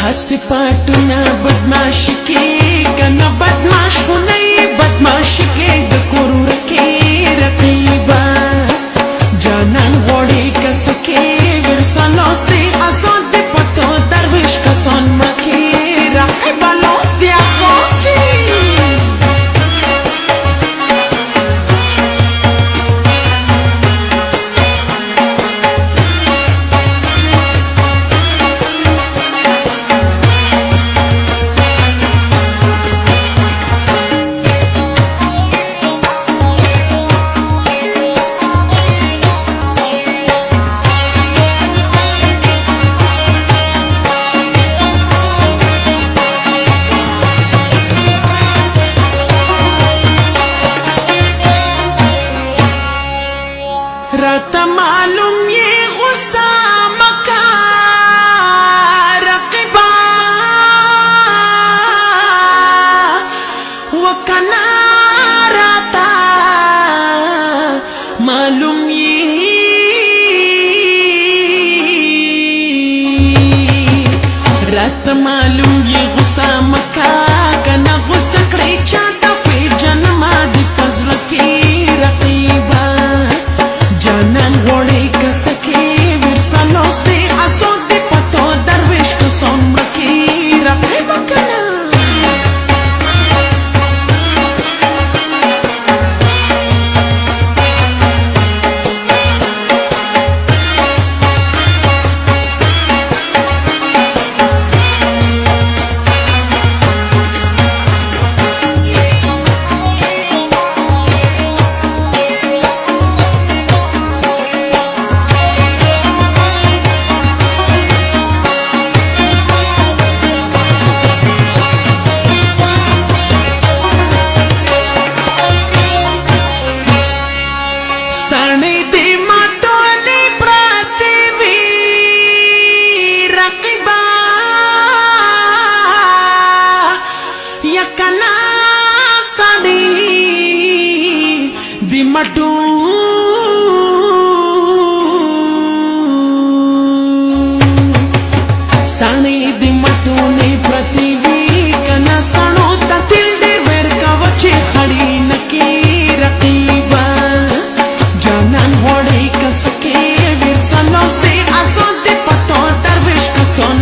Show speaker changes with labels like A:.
A: داسې پټونه بدماشي کې کنه بدماش خو نه یې بدماشي کې د کور ورکې رقیبه جانان غوړې کسه کې ورسه لوستې آزاد دې پتو درویش کسان مړه کې رقیبه لوست دې آزاد کې راته معلوم یې غصه مکه رقیبه وکنه راته معلوم یې راته معلوم یې غصه مکه کنه غصه کړې چاته پیژنما دې په زړه کې رقیبه جانان غوړې کسه کې ورسه لوستې آزاد دې پتو درویش کسان مړه کې رقیبه کنه سړی دې ماټولې پرتې وي رقیبه یا کنه سړی دې ماټو سړی دې ماټولې پرتې وي کنه سړو ته تل دې ورکوه چې خړې نه کې رقیبه جانان غوړې کسه کې ورسه لوستې آزاد دې پتو درویش کسان